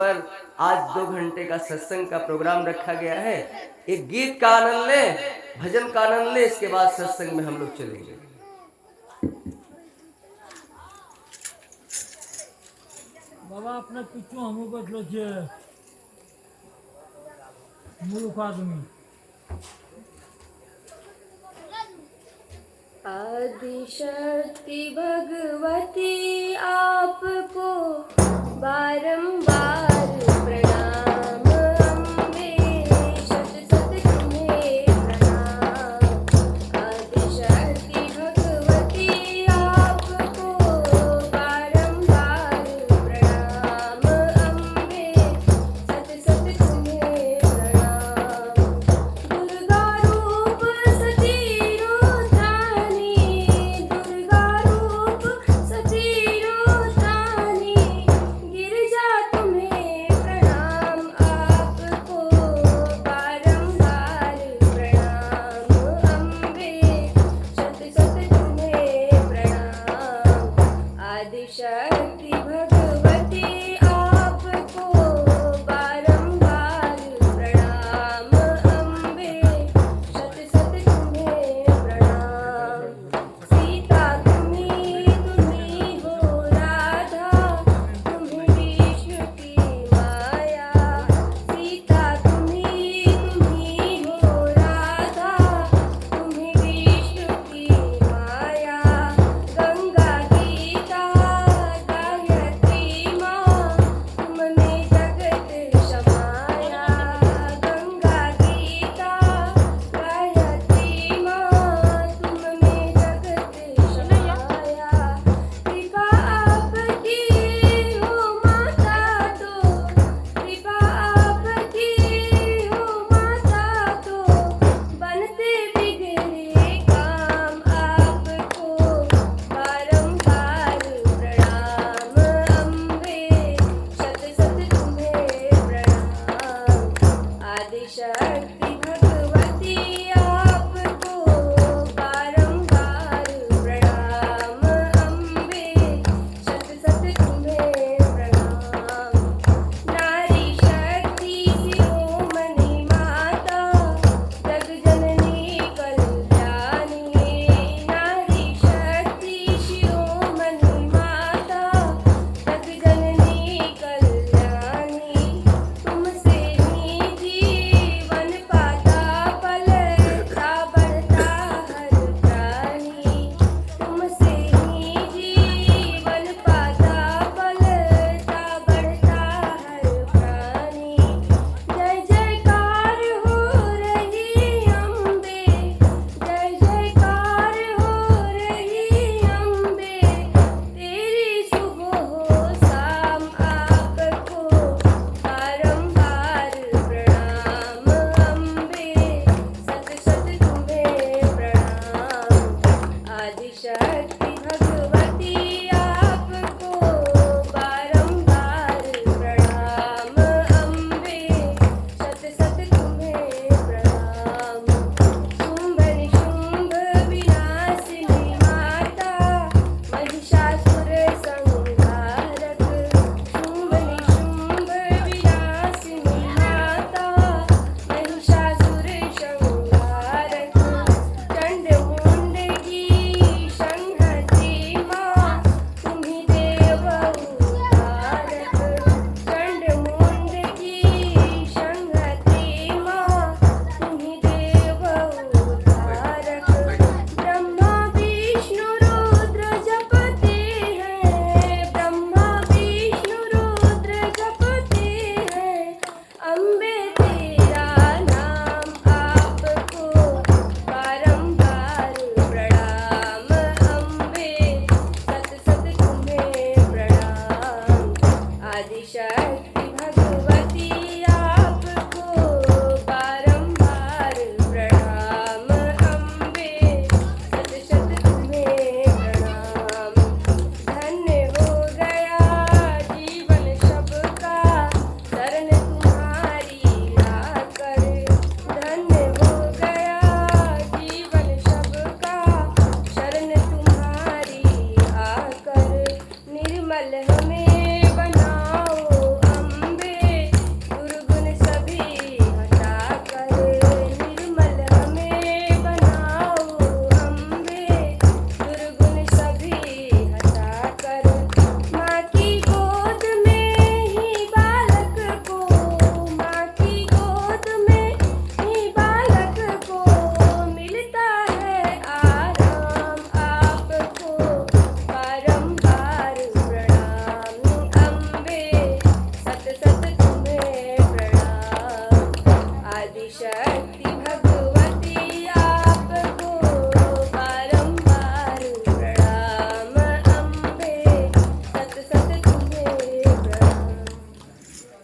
पर आज 2 घंटे का सत्संग का प्रोग्राम रखा गया है। एक गीत का आनंद ले, भजन का आनंद ले, इसके बाद सत्संग में हम लोग चलेंगे। बाबा अपना पिछू हमू बदलो छे मूर्ख आदमी। आदिशक्ति भगवती आपको बारंबार प्रणाम, अम्बे शत शत तुम्हें प्रणाम। आदिशक्ति भगवती आपको बारंबार प्रणाम, अम्बे शत शत तुम्हें प्रणाम। दुर्गा रूप सती रूपानी, दुर्गा रूप सती रूपानी, गिरजा तुम्हें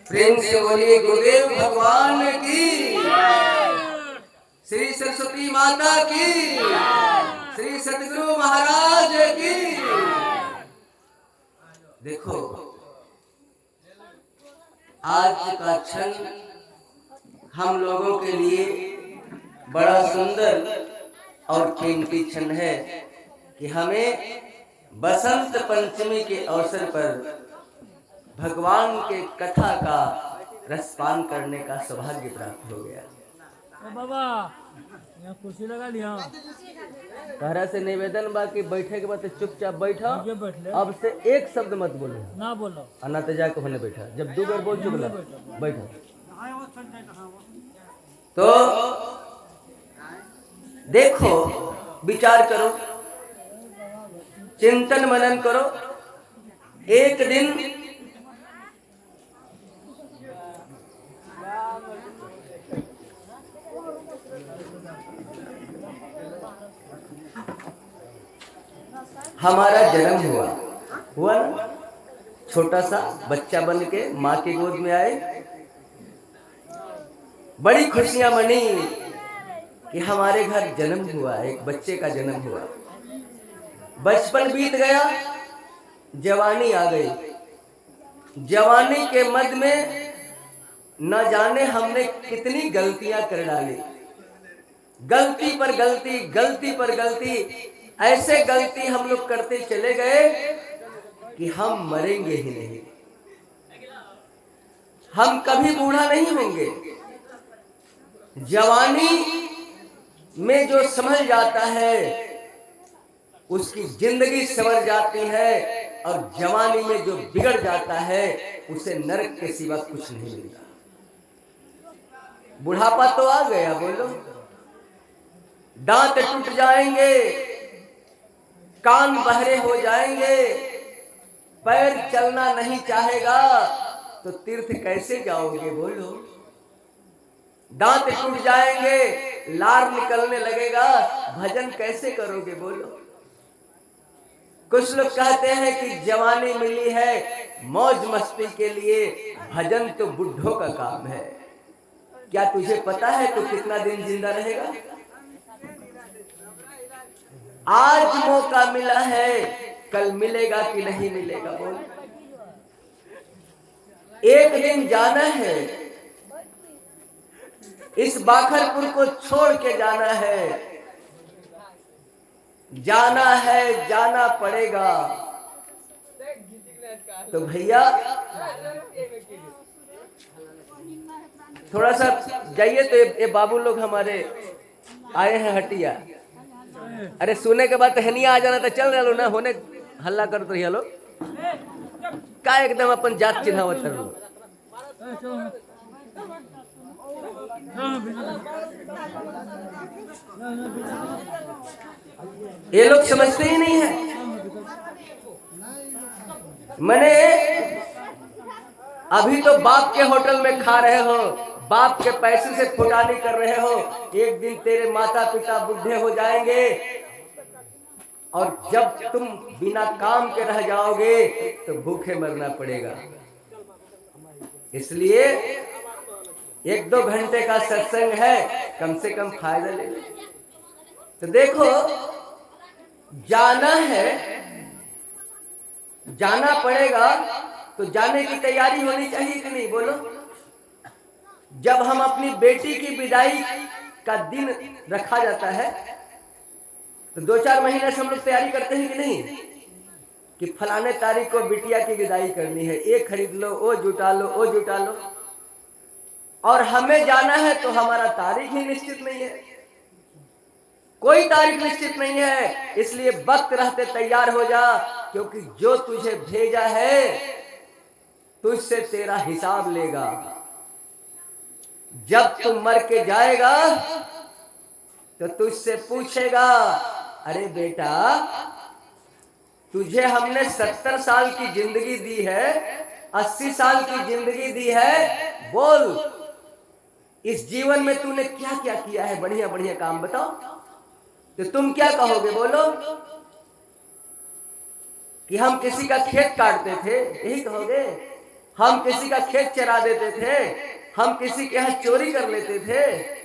प्रेम से बोलिए गुरुदेव भगवान की, श्री सरस्वती माता की, श्री सतगुरु महाराज की। देखो आज का क्षण हम लोगों के लिए बड़ा सुंदर और कीमती क्षण है कि हमें बसंत पंचमी के अवसर पर भगवान के कथा का रसपान करने का सौभाग्य प्राप्त हो गया। बाबा यहाँ कुर्सी लगा लिया। तहरा से निवेदन बा कि बैठे के बाद चुपचाप बैठा, आगे बैठ ले। अब से एक शब्द मत बोलो, ना बोलो। अन्ना तो जाके होने बैठा, जब 2 बार बोल चुकला बैठो। तो देखो, विचार करो, चिंतन मनन करो। एक दिन हमारा जन्म हुआ ना, छोटा सा बच्चा बन के माँ की गोद में आए, बड़ी खुशियां मनी कि हमारे घर जन्म हुआ, एक बच्चे का जन्म हुआ। बचपन बीत गया, जवानी आ गई। जवानी के मध्य में न जाने हमने कितनी गलतियां कर डाली, गलती पर गलती, गलती पर गलती, ऐसे गलती हम लोग करते चले गए कि हम मरेंगे ही नहीं, हम कभी बूढ़ा नहीं होंगे। जवानी में जो समझ जाता है उसकी जिंदगी संवर जाती है, और जवानी में जो बिगड़ जाता है उसे नरक के सिवा कुछ नहीं मिलता। बुढ़ापा तो आ गया, बोलो, दांत टूट जाएंगे, कान बहरे हो जाएंगे, पैर चलना नहीं चाहेगा तो तीर्थ कैसे जाओगे, बोलो। दांत टूट जाएंगे, लार निकलने लगेगा, भजन कैसे करोगे, बोलो। कुछ लोग कहते हैं कि जवानी मिली है मौज मस्ती के लिए, भजन तो बुढ़ों का काम है। क्या तुझे पता है तो कितना दिन जिंदा रहेगा? आज मौका मिला है, कल मिलेगा कि नहीं मिलेगा, बोल। एक दिन जाना है, इस बाखरपुर को छोड़ के जाना है, जाना है, जाना पड़ेगा। तो भैया थोड़ा सा जाइए, तो ये बाबू लोग हमारे आए हैं हटिया। अरे सुने के बाद टहनिया आ जाना, तो चल रहे लो ना, होने हल्ला कर तो रही लो का एकदम अपन जात चिन्हावत कर लो। ये लोग समझते ही नहीं है। मैंने अभी तो बाप के होटल में खा रहे हो, बाप के पैसे से फुटानी कर रहे हो, एक दिन तेरे माता पिता बूढ़े हो जाएंगे और जब तुम बिना काम के रह जाओगे तो भूखे मरना पड़ेगा। इसलिए 1-2 घंटे का सत्संग है, कम से कम फायदा ले। तो देखो, जाना है, जाना पड़ेगा, तो जाने की तैयारी होनी चाहिए कि नहीं, बोलो। जब हम अपनी बेटी की विदाई का दिन रखा जाता है तो 2-4 महीने से हम लोग तैयारी करते हैं कि नहीं, कि फलाने तारीख को बिटिया की विदाई करनी है, ये खरीद लो, वो जुटा लो, वो जुटा लो। और हमें जाना है तो हमारा तारीख ही निश्चित नहीं है, कोई तारीख निश्चित नहीं है। इसलिए वक्त रहते तैयार हो जा, क्योंकि जो तुझे भेजा है तुझसे तेरा हिसाब लेगा। जब तू मर के जाएगा तो तुझसे पूछेगा, अरे बेटा तुझे हमने 70 साल की जिंदगी दी है, 80 साल की जिंदगी दी है, बोल इस जीवन में तूने क्या क्या किया है, बढ़िया बढ़िया काम बताओ। तो तुम क्या कहोगे, बोलो। कि हम किसी का खेत काटते थे, यही कहोगे। हम किसी का खेत चरा देते थे, हम किसी के यहाँ चोरी कर लेते थे,